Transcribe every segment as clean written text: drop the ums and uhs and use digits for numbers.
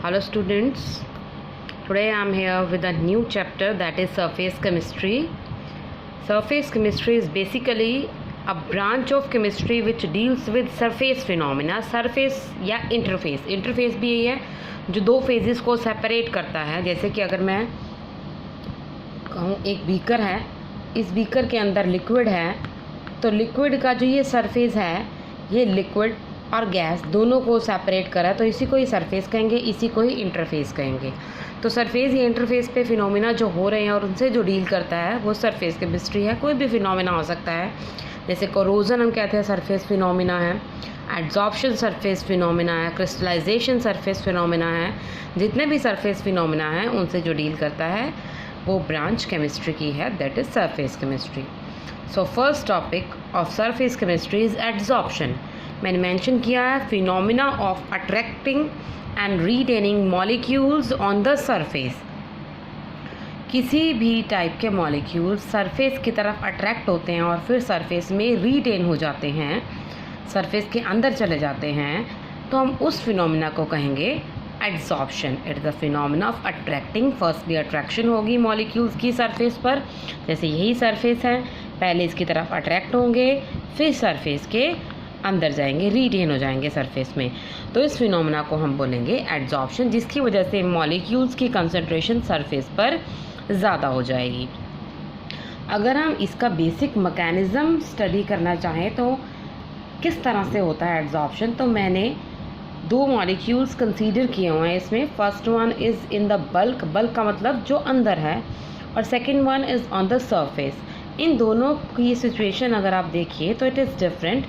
Hello students, today I am here with a new chapter, that is surface chemistry. Surface chemistry is basically a branch of chemistry which deals with surface phenomena. Surface या interface भी यही है जो दो phases को separate करता है। जैसे कि अगर मैं कहूँ एक बीकर है, इस बीकर के अंदर लिक्विड है, तो लिक्विड का जो ये सरफेस है, ये लिक्विड और गैस दोनों को सेपरेट करा, तो इसी को ही सरफेस कहेंगे, इसी को ही इंटरफेस कहेंगे। तो सरफेस या इंटरफेस पे फिनोमिना जो हो रहे हैं और उनसे जो डील करता है वो सरफेस केमिस्ट्री है। कोई भी फिनोमिना हो सकता है, जैसे कोरोजन हम कहते हैं सरफेस फिनोमिना है, एड्जॉर्प्शन सरफेस फिनोमिना है, क्रिस्टलाइजेशन सरफेस फिनोमिना है। जितने भी सरफेस फिनोमिना हैं उनसे जो डील करता है वो ब्रांच केमिस्ट्री की है, that is surface chemistry. So first topic of surface chemistry is adsorption. मैंने मेंशन किया है phenomena of attracting and retaining molecules on the surface. किसी भी टाइप के मॉलिक्यूल सरफेस की तरफ अट्रैक्ट होते हैं और फिर सरफेस में रिटेन हो जाते हैं, सरफेस के अंदर चले जाते हैं, तो हम उस फिनोमिना को कहेंगे adsorption. It is the phenomena of attracting. Firstly attraction होगी मॉलिक्यूल्स की सरफेस पर, जैसे यही सरफेस है, पहले इसकी तरफ अट्रैक्ट होंगे, फिर सरफेस के अंदर जाएंगे, रिटेन हो जाएंगे सरफेस में। तो इस फिनोमिना को हम बोलेंगे एड्जॉर्प्शन, जिसकी वजह से मॉलिक्यूल्स की कंसंट्रेशन सरफेस पर ज़्यादा हो जाएगी। अगर हम इसका बेसिक मैकेनिज़्म स्टडी करना चाहें तो किस तरह से होता है एड्जॉर्प्शन, तो मैंने दो मॉलिक्यूल्स कंसीडर किए हुए हैं इसमें। First one is in the bulk, bulk का मतलब जो अंदर है, और second one is on the surface. इन दोनों की सिचुएशन अगर आप देखिए तो it is different.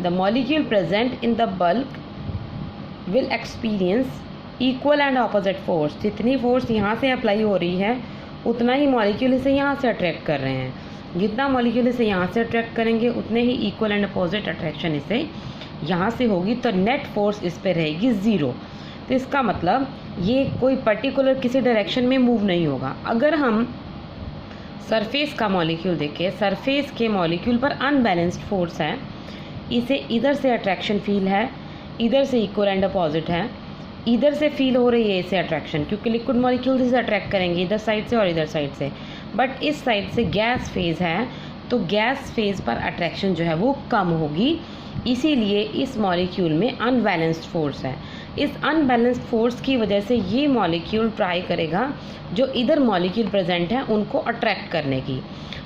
The molecule present in the bulk will experience equal and opposite force. जितनी फोर्स यहाँ से अप्लाई हो रही है उतना ही मॉलिक्यूल इसे यहाँ से अट्रैक्ट कर रहे हैं। जितना मॉलिक्यूल इसे यहाँ से अट्रैक्ट करेंगे उतने ही इक्वल एंड अपोजिट अट्रैक्शन इसे यहाँ से होगी, तो नेट फोर्स इस पर रहेगी ज़ीरो। तो इसका मतलब ये कोई पर्टिकुलर किसी डायरेक्शन में मूव नहीं होगा। अगर हम सरफेस का मॉलिक्यूल देखें, सरफेस के मॉलिक्यूल पर अनबैलेंस्ड फोर्स है, इसे इधर से अट्रैक्शन फील है, इधर से इक्वल एंड अपोजिट है, इधर से फील हो रही है इसे अट्रैक्शन, क्योंकि लिक्विड मॉलिक्यूल इसे अट्रैक्ट करेंगे इधर साइड से और इधर साइड से। बट इस साइड से गैस फेज़ है, तो गैस फेज़ पर अट्रैक्शन जो है वो कम होगी, इसीलिए इस मॉलिक्यूल में अनबैलेंस्ड फोर्स है। इस अनबैलेंस्ड फोर्स की वजह से ये मॉलिक्यूल ट्राई करेगा जो इधर मॉलिक्यूल प्रेजेंट है उनको अट्रैक्ट करने की।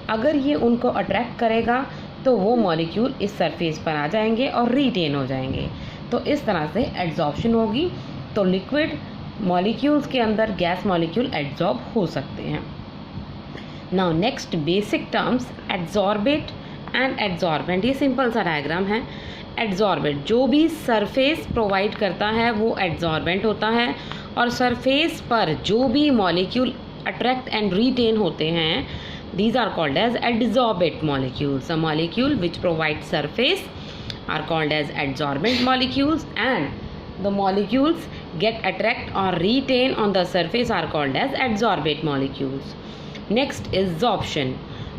अगर ये उनको अट्रैक्ट करेगा तो वो मॉलिक्यूल इस सरफेस पर आ जाएंगे और रिटेन हो जाएंगे। तो इस तरह से एड्जॉर्प्शन होगी। तो लिक्विड मॉलिक्यूल्स के अंदर गैस मॉलिक्यूल एड्जॉर्ब हो सकते हैं। Now next basic terms, adsorbate and adsorbent. ये सिंपल सा डायग्राम है। एड्जॉर्बेंट जो भी सरफेस प्रोवाइड करता है वो एड्जॉर्बेंट होता है, और सरफेस पर जो भी मॉलिक्यूल अट्रैक्ट एंड रिटेन होते हैं, these are called as adsorbate molecules. A molecule which provides surface are called as adsorbent molecules, and the molecules get attract or retain on the surface are called as adsorbate molecules. Next is sorption.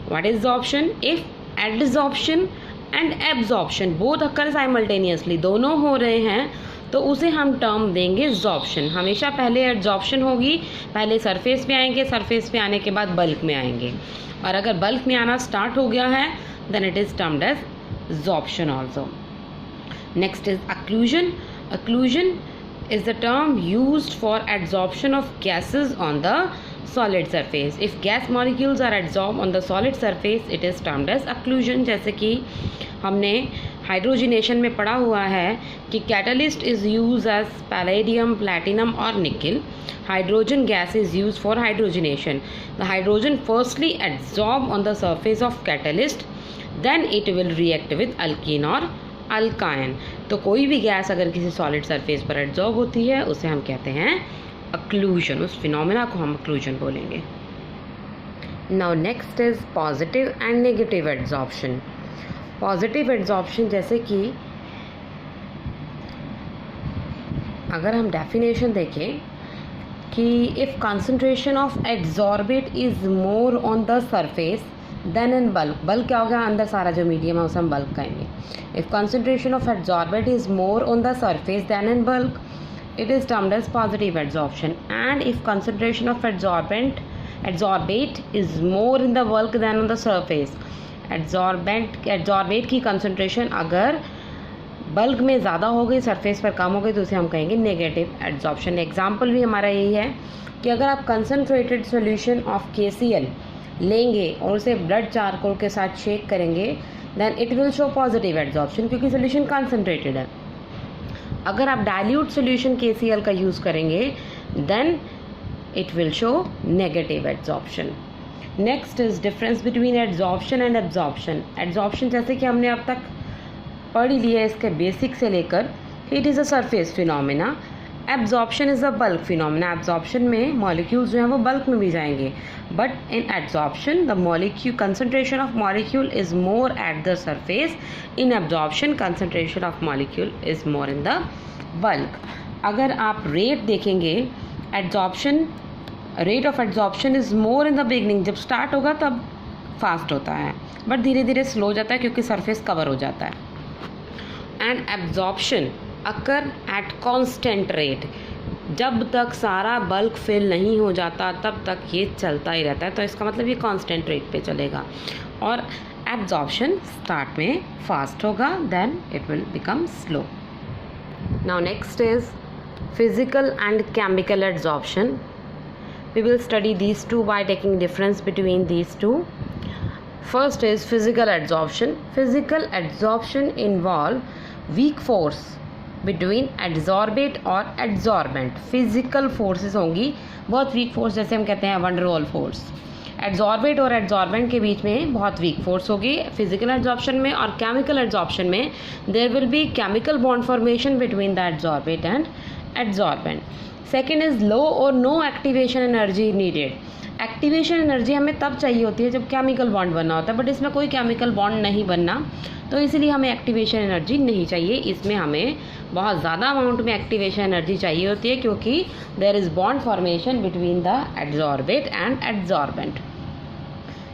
What is sorption? If adsorption and absorption both occur simultaneously, दोनों हो रहे हैं, तो उसे हम term देंगे sorption। हमेशा पहले एड्जॉर्प्शन होगी, पहले सरफेस पे आएंगे, सरफेस पे आने के बाद बल्क में आएंगे, और अगर बल्क में आना स्टार्ट हो गया है then it is termed as sorption also. Next is occlusion. Occlusion is the term used for adsorption of gases on the solid surface. If gas molecules are adsorbed on the solid surface, it is termed as occlusion. जैसे कि हमने hydrogenation में पढ़ा हुआ है कि catalyst is use as palladium, platinum और nickel. Hydrogen gas is use for hydrogenation. The hydrogen firstly adsorb on the surface of catalyst, then it will react with alkene और अल्काइन। तो कोई भी गैस अगर किसी सॉलिड सरफेस पर adsorb होती है उसे हम कहते हैं अक्लूजन। उस फिनोमिना को हम अक्लूजन बोलेंगे। Now next is positive and negative adsorption. Positive adsorption, जैसे कि अगर हम डेफिनेशन देखें कि if concentration of adsorbate is more on the surface then in bulk. Bulk क्या होगा? अंदर सारा जो मीडियम है उसे हम बल्क कहेंगे। If concentration of adsorbate is more on the surface then in bulk, it is termed as positive adsorption. And if concentration of adsorbate is more in the bulk than on the surface, adsorbate की concentration अगर bulk में ज़्यादा हो गई, surface पर कम हो गई, तो उसे हम कहेंगे नेगेटिव एड्जॉर्प्शन. एग्जाम्पल भी हमारा यही है कि अगर आप कंसनट्रेटेड सॉल्यूशन ऑफ KCl लेंगे और उसे ब्लड चारकोल के साथ शेक करेंगे, then it will show positive adsorption क्योंकि सॉल्यूशन कंसनट्रेटेड है. अगर आप डाइल्यूट सॉल्यूशन KCl का यूज़ करेंगे, then it will show negative adsorption. Next is difference between adsorption and absorption. Adsorption जैसे कि हमने अब तक पढ़ ही लिया है, इसके बेसिक से लेकर, it is a surface phenomena. Absorption is a bulk phenomena. Absorption में मॉलिक्यूल्स जो हैं वो बल्क में भी जाएंगे, but in absorption the molecule concentration of molecule is more at the surface. In absorption concentration of molecule is more in the bulk. अगर आप rate देखेंगे, absorption rate of absorption is more in the beginning. जब start होगा तब fast होता है, but धीरे धीरे स्लो हो जाता है क्योंकि सरफेस कवर हो जाता है. And absorption occur at constant rate. जब तक सारा बल्क फिल नहीं हो जाता तब तक ये चलता ही रहता है, तो इसका मतलब ये कांस्टेंट रेट पे चलेगा. और एब्जॉर्प्शन स्टार्ट में फास्ट होगा, then it will become slow. Now next is physical and chemical absorption. We will study these two by taking difference between these two. First is physical adsorption. Physical adsorption involve weak force between adsorbate और adsorbent. Physical forces होंगी बहुत weak force, जैसे हम कहते हैं van der Waals force. adsorbate और adsorbent के बीच में बहुत weak force होगी physical adsorption में. और chemical adsorption में there will be chemical bond formation between the adsorbate and adsorbent. Second is low और no activation energy needed. Activation energy हमें तब चाहिए होती है जब केमिकल बॉन्ड बनना होता है, बट इसमें कोई केमिकल बॉन्ड नहीं बनना, तो इसलिए हमें एक्टिवेशन एनर्जी नहीं चाहिए. इसमें हमें बहुत ज़्यादा अमाउंट में एक्टिवेशन एनर्जी चाहिए होती है क्योंकि there is bond formation between the adsorbate and adsorbent.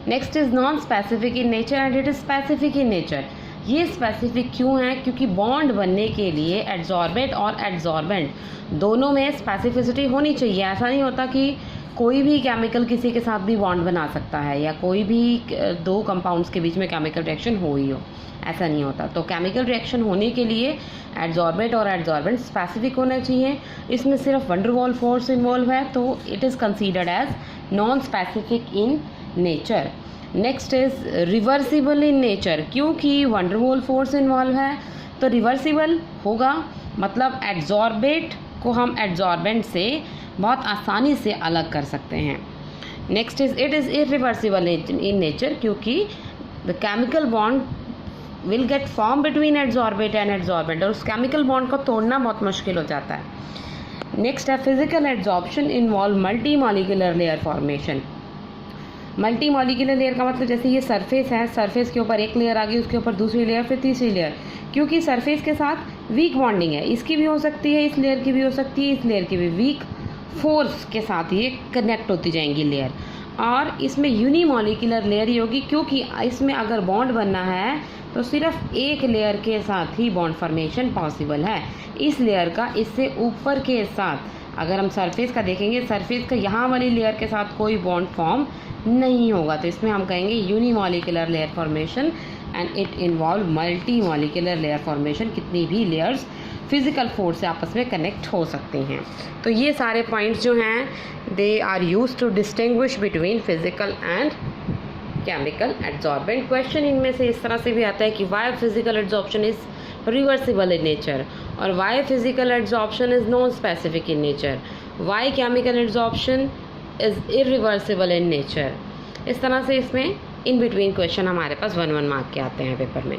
Next is non specific in nature and it is specific in nature. ये स्पेसिफिक क्यों है? क्योंकि बॉन्ड बनने के लिए एड्सॉर्बेट और एड्सॉर्बेंट दोनों में स्पेसिफिसिटी होनी चाहिए. ऐसा नहीं होता कि कोई भी केमिकल किसी के साथ भी बॉन्ड बना सकता है या कोई भी दो कंपाउंड्स के बीच में केमिकल रिएक्शन हो ही हो, ऐसा नहीं होता. तो केमिकल रिएक्शन होने के लिए एड्सॉर्बेट और एड्सॉर्बेंट स्पेसिफिक होना चाहिए. इसमें सिर्फ van der Waals force involve है, तो it is considered as non specific in nature. Next is reversible in nature. क्योंकि van der Waals force involve है तो रिवर्सिबल होगा, मतलब एड्सॉर्बेट को हम एड्सॉर्बेंट से बहुत आसानी से अलग कर सकते हैं. Next is it is irreversible in nature क्योंकि the chemical bond will get form between adsorbate and adsorbent, और उस केमिकल बॉन्ड को तोड़ना बहुत मुश्किल हो जाता है. नेक्स्ट है physical adsorption involve multi molecular layer formation. Multi molecular layer का मतलब जैसे ये सरफेस है, सरफेस के ऊपर एक लेयर आ गई, उसके ऊपर दूसरी लेयर, फिर तीसरी लेयर. क्योंकि सरफेस के साथ वीक बॉन्डिंग है, इसकी भी हो सकती है, इस लेयर की भी हो सकती है, इस लेयर की भी. वीक फोर्स के साथ ये कनेक्ट होती जाएंगी लेयर. और इसमें यूनिमॉलिक्यूलर लेयर ही होगी क्योंकि इसमें अगर बॉन्ड बनना है तो सिर्फ एक लेयर के साथ ही बॉन्ड फॉर्मेशन पॉसिबल है. इस लेयर का इससे ऊपर के साथ अगर हम सरफेस का देखेंगे, सरफेस का यहाँ वाली लेयर के साथ कोई बॉन्ड फॉर्म नहीं होगा, तो इसमें हम कहेंगे unimolecular layer formation. And it involve multi molecular layer formation. कितनी भी लेयर्स फिजिकल फोर्स से आपस में कनेक्ट हो सकते हैं. तो ये सारे पॉइंट्स जो हैं they are use to distinguish between physical and chemical adsorbent. Question इनमें से इस तरह से भी आता है कि why physical adsorption is reversible in nature, और why physical adsorption is non specific in nature, why chemical adsorption is irreversible in nature. इस तरह से इसमें इन बिटवीन क्वेश्चन हमारे पास 1-1 मार्क के आते हैं पेपर में.